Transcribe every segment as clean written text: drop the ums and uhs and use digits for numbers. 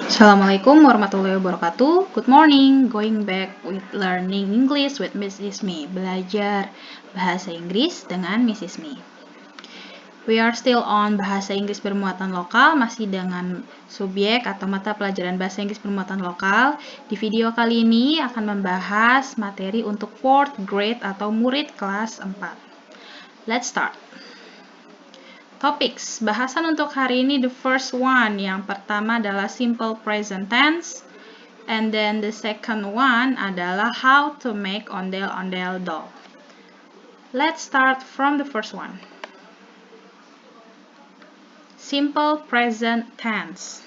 Assalamualaikum warahmatullahi wabarakatuh. Good morning. Going back with learning English with Mrs. Me. Belajar bahasa Inggris dengan Mrs. Me. We are still on bahasa Inggris bermuatan lokal, masih dengan subjek atau mata pelajaran bahasa Inggris bermuatan lokal. Di video kali ini akan membahas materi untuk 4th grade atau murid kelas 4. Let's start. Topics, bahasan untuk hari ini the first one. Yang pertama adalah simple present tense. And then the second one adalah how to make ondel-ondel doll. Let's start from the first one. Simple present tense.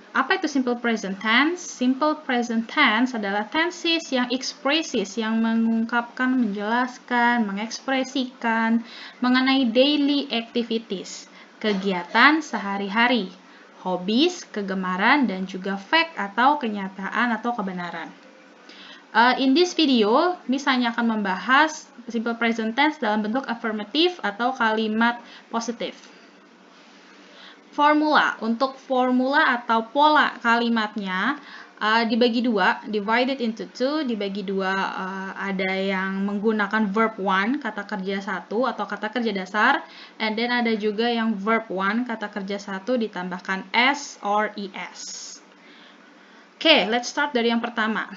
Apa itu simple present tense? Simple present tense adalah tenses yang ekspresis, yang mengungkapkan, menjelaskan, mengekspresikan mengenai daily activities, kegiatan sehari-hari, hobbies, kegemaran, dan juga fact atau kenyataan atau kebenaran. In this video, misalnya akan membahas simple present tense dalam bentuk affirmative atau kalimat positif. Formula, untuk formula atau pola kalimatnya dibagi dua, divided into two, dibagi dua, ada yang menggunakan verb one, kata kerja satu atau kata kerja dasar, and then ada juga yang verb one, kata kerja satu ditambahkan s or es. Oke, let's start dari yang pertama.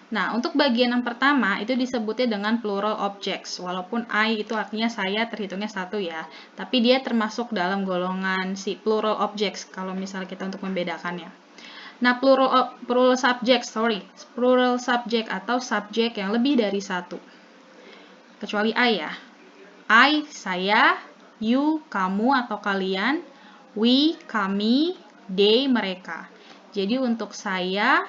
Nah, untuk bagian yang pertama itu disebutnya dengan plural objects. Walaupun I itu artinya saya terhitungnya satu ya, tapi dia termasuk dalam golongan si plural objects kalau misalnya kita untuk membedakannya. Nah, plural subject atau subjek yang lebih dari satu. Kecuali I ya. I, saya, you, kamu atau kalian, we, kami, they, mereka. Jadi untuk saya,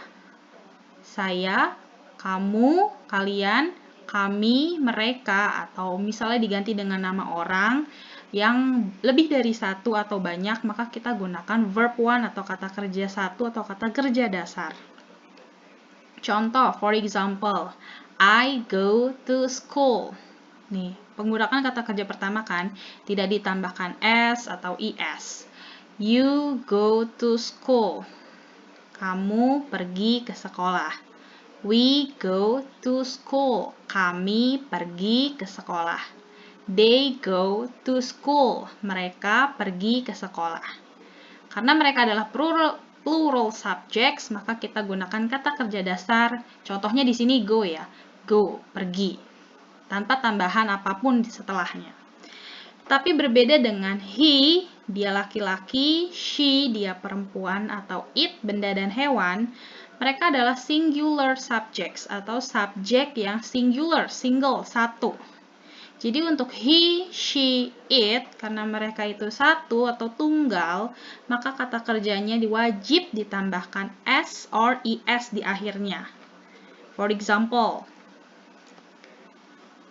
kamu, kalian, kami, mereka, atau misalnya diganti dengan nama orang yang lebih dari satu atau banyak, maka kita gunakan verb one atau kata kerja satu atau kata kerja dasar. Contoh, for example, I go to school. Nih, penggunaan kata kerja pertama kan, tidak ditambahkan s atau es. You go to school. Kamu pergi ke sekolah. We go to school. Kami pergi ke sekolah. They go to school. Mereka pergi ke sekolah. Karena mereka adalah plural subjects, maka kita gunakan kata kerja dasar. Contohnya di sini go ya. Go, pergi. Tanpa tambahan apapun di setelahnya. Tapi berbeda dengan he, dia laki-laki, she, dia perempuan, atau it, benda dan hewan. Mereka adalah singular subjects atau subjek yang singular, single, satu. Jadi untuk he, she, it, karena mereka itu satu atau tunggal, maka kata kerjanya wajib ditambahkan s or es di akhirnya. For example,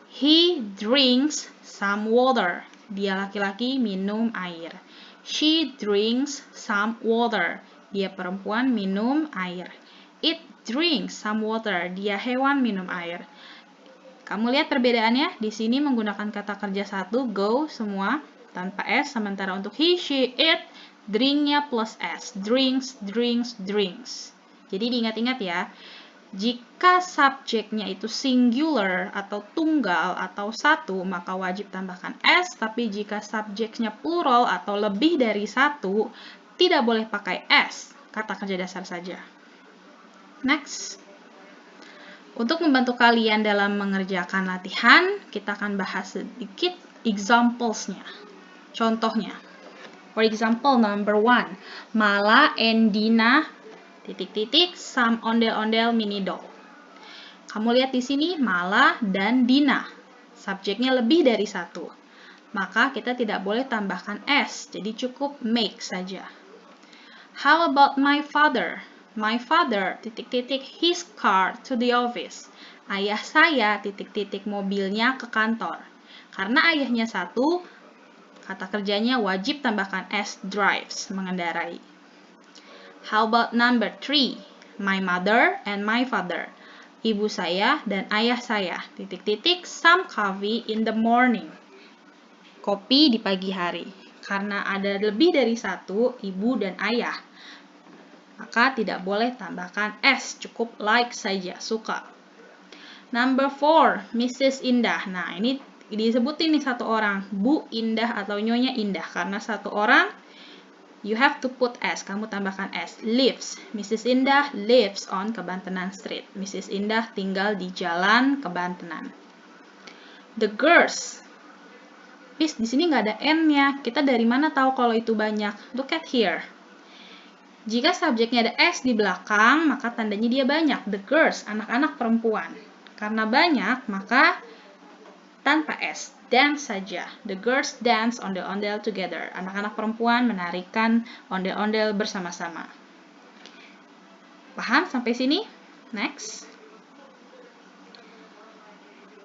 he drinks some water. Dia laki-laki minum air. She drinks some water. Dia perempuan minum air. It drinks some water. Dia hewan minum air. Kamu lihat perbedaannya? Di sini menggunakan kata kerja satu, go, semua, tanpa s. Sementara untuk he, she, it, drinknya plus s. Drinks, drinks, drinks. Jadi diingat-ingat ya. Jika subjeknya itu singular atau tunggal atau satu, maka wajib tambahkan s. Tapi jika subjeknya plural atau lebih dari satu, tidak boleh pakai s. Kata kerja dasar saja. Next. Untuk membantu kalian dalam mengerjakan latihan, kita akan bahas sedikit examples-nya. Contohnya. For example, number 1. Mala and Dina some ondel-ondel mini doll. Kamu lihat di sini Mala dan Dina. Subjeknya lebih dari satu. Maka kita tidak boleh tambahkan s, jadi cukup make saja. How about my father? My father, his car to the office. Ayah saya, mobilnya ke kantor. Karena ayahnya satu, kata kerjanya wajib tambahkan s, drives, mengendarai. How about number 3? My mother and my father. Ibu saya dan ayah saya, some coffee in the morning. Kopi di pagi hari. karena ada lebih dari satu ibu dan ayah, maka tidak boleh tambahkan S, cukup like saja, suka. Number 4, Mrs. Indah. Nah, ini disebutin nih satu orang, Bu Indah atau Nyonya Indah. Karena satu orang, you have to put S, kamu tambahkan S. Lives, Mrs. Indah lives on Kebantenan Street. Mrs. Indah tinggal di Jalan Kebantenan. The girls. Please, di sini nggak ada N-nya. Kita dari mana tahu kalau itu banyak? Look at here. Jika subjeknya ada S di belakang, maka tandanya dia banyak. The girls, anak-anak perempuan. Karena banyak, maka tanpa S, dance saja. The girls dance ondel-ondel together. Anak-anak perempuan menarikan ondel-ondel bersama-sama. Paham sampai sini? Next.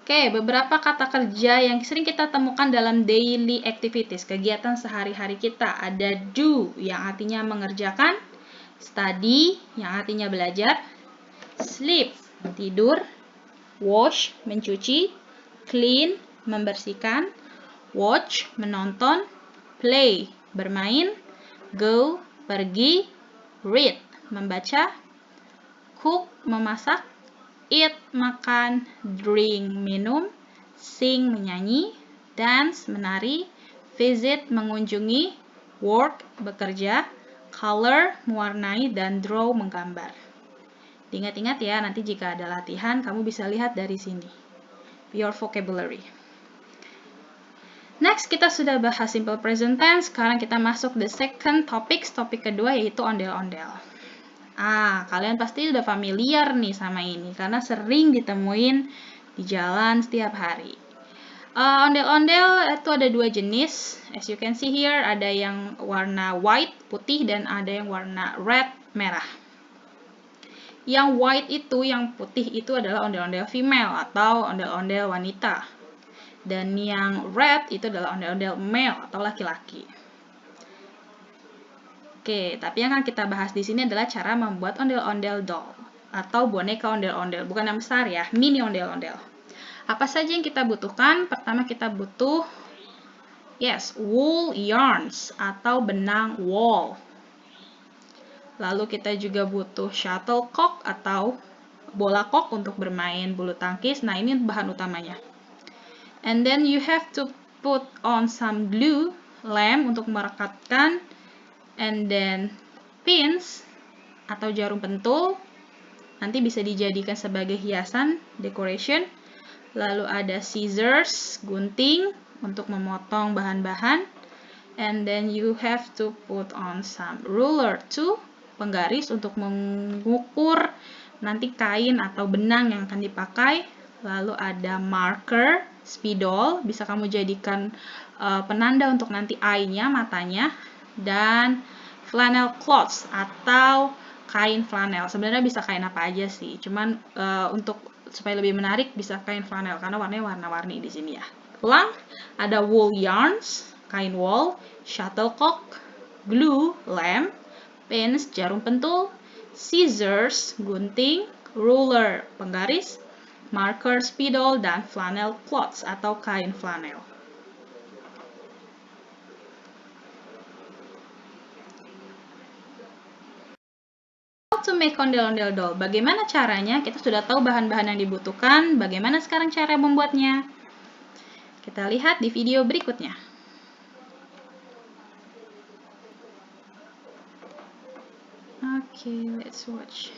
Oke, beberapa kata kerja yang sering kita temukan dalam daily activities, kegiatan sehari-hari kita. Ada do, yang artinya mengerjakan. Study, yang artinya belajar. Sleep, tidur. Wash, mencuci. Clean, membersihkan. Watch, menonton. Play, bermain. Go, pergi. Read, membaca. Cook, memasak. Eat, makan. Drink, minum. Sing, menyanyi. Dance, menari. Visit, mengunjungi. Work, bekerja. Color, mewarnai. Dan draw, menggambar. Ingat-ingat ya, nanti jika ada latihan, kamu bisa lihat dari sini. Your vocabulary. Next, kita sudah bahas simple present tense. Sekarang kita masuk the second topic. Topik kedua yaitu ondel-ondel. Kalian pasti udah familiar nih sama ini, karena sering ditemuin di jalan setiap hari. Ondel-ondel itu ada dua jenis. As you can see here, ada yang warna white, putih, dan ada yang warna red, merah. Yang white itu, yang putih itu adalah ondel-ondel female atau ondel-ondel wanita. Dan yang red itu adalah ondel-ondel male atau laki-laki. Oke, tapi yang akan kita bahas di sini adalah cara membuat ondel-ondel doll atau boneka ondel-ondel, bukan yang besar ya, mini ondel-ondel. Apa saja yang kita butuhkan? Pertama kita butuh wool yarns atau benang wool. Lalu kita juga butuh shuttlecock atau bola kok untuk bermain bulu tangkis. Nah, ini bahan utamanya. And then you have to put on some glue, lem untuk merekatkan, and then pins atau jarum pentul. Nanti bisa dijadikan sebagai hiasan, decoration. Lalu ada scissors, gunting untuk memotong bahan-bahan. And then you have to put on some ruler too, penggaris untuk mengukur nanti kain atau benang yang akan dipakai. Lalu ada marker, spidol, bisa kamu jadikan penanda untuk nanti eye-nya, matanya. Dan flannel cloths atau kain flanel. Sebenarnya bisa kain apa aja sih, cuman untuk supaya lebih menarik bisa kain flanel karena warnanya warna-warni di sini ya. Ulang, ada wool yarns, kain wool, shuttlecock, glue, lem, pins, jarum pentul, scissors, gunting, ruler, penggaris, marker, spidol, dan flannel cloths atau kain flanel. How to make ondel-ondel doll. Bagaimana caranya? Kita sudah tahu bahan-bahan yang dibutuhkan. Bagaimana sekarang cara membuatnya? Kita lihat di video berikutnya. Okay, let's watch.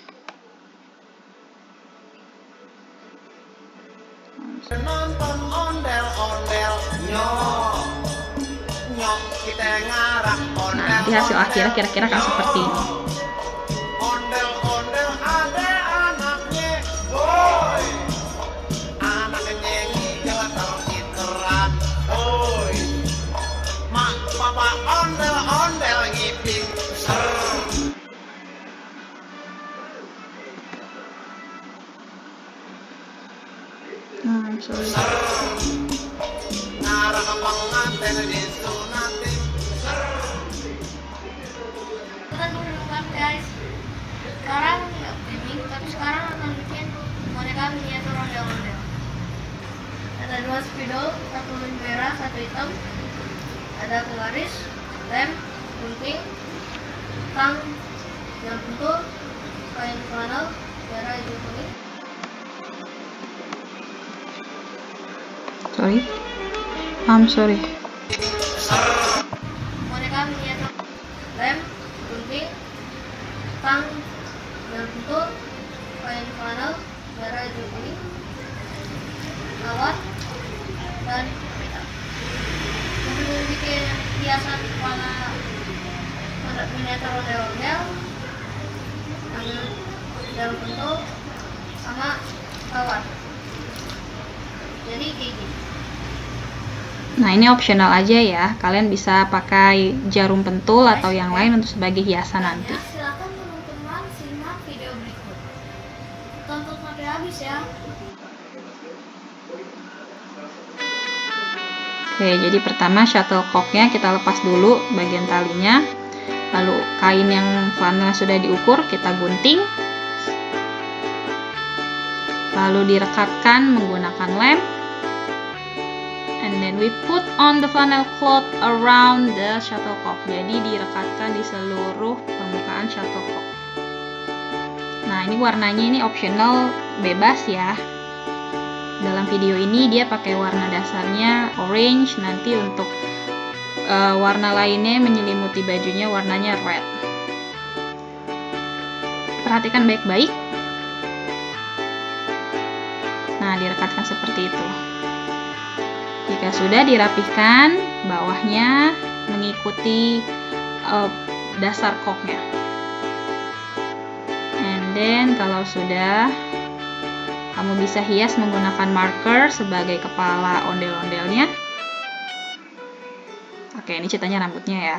Nonton ondel-ondel nyok kita ngarang ondel. Nah, di hasil akhirnya kira-kira akan seperti ini. Ondel-ondel ada anaknya, boy. Anaknya ngigel-ngiteran, boy. Mak papa ondel-ondel ngiping ser. Sorry. Ngarang pengantin disunatin. Kita dulu kan guys, sekarang ya gaming, tapi sekarang akan bikin boneka miniatur ondel-ondel. Ada 2 spidol, 1 merah, 1 hitam. ada penggaris, lem, gunting, tang, yang pentul, kain flanel, merah, hijau, kuning. Sorry. Boneka miniatur, lem, gunting, tang, yang pentul, kain flanel, merah, hijau, kuning, kawat, dan pita. Untuk bikin hiasan kepala miniatur ondel-ondel, ambil jarum pentul sama kawat. Jadi kayak gini. Nah, ini optional aja ya. Kalian bisa pakai jarum pentul atau yang lain untuk sebagai hiasan nanti. Silakan teman-teman simak video berikut. Tonton sampai habis ya. Oke, jadi pertama shuttlecocknya kita lepas dulu bagian talinya. Lalu kain yang flanel sudah diukur kita gunting. Lalu direkatkan menggunakan lem. And then we put on the flannel cloth around the shuttlecock. Jadi direkatkan di seluruh permukaan shuttlecock. Nah, ini warnanya ini optional, bebas ya. Dalam video ini dia pakai warna dasarnya orange, nanti untuk warna lainnya menyelimuti bajunya warnanya red. Perhatikan baik-baik. Nah, direkatkan seperti itu. Jika sudah dirapihkan, bawahnya mengikuti dasar koknya. And then kalau sudah, kamu bisa hias menggunakan marker sebagai kepala ondel-ondelnya. Oke, ini ceritanya rambutnya ya.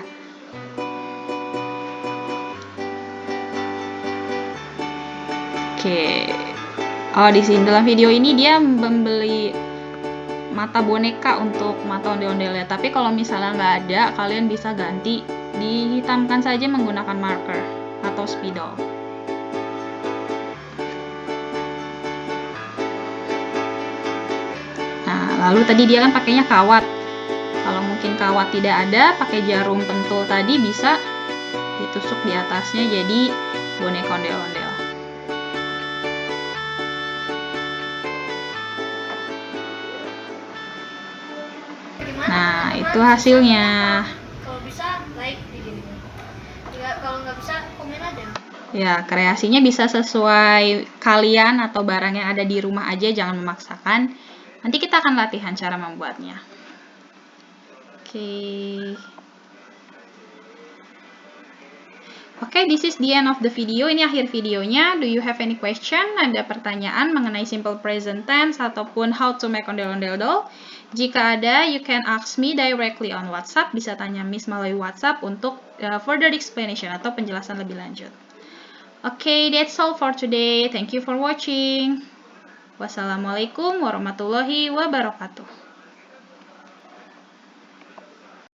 Oke. Oh, di sini dalam video ini dia membeli mata boneka untuk mata ondel-ondelnya. Tapi kalau misalnya nggak ada, kalian bisa ganti, dihitamkan saja menggunakan marker atau spidol. Lalu tadi dia kan pakainya kawat. Kalau mungkin kawat tidak ada, pakai jarum pentul tadi bisa ditusuk di atasnya jadi boneka ondel-ondel. Nah, itu hasilnya. Kalau bisa like video ini. Kalau nggak bisa komen aja. Ya, kreasinya bisa sesuai kalian atau barang yang ada di rumah aja, jangan memaksakan. Nanti kita akan latihan cara membuatnya. Oke, this is the end of the video. Ini akhir videonya. Do you have any question? Ada pertanyaan mengenai simple present tense ataupun how to make ondel-ondel doll? Jika ada, you can ask me directly on WhatsApp. Bisa tanya Miss melalui WhatsApp untuk further explanation atau penjelasan lebih lanjut. Oke, that's all for today. Thank you for watching. Wassalamualaikum warahmatullahi wabarakatuh.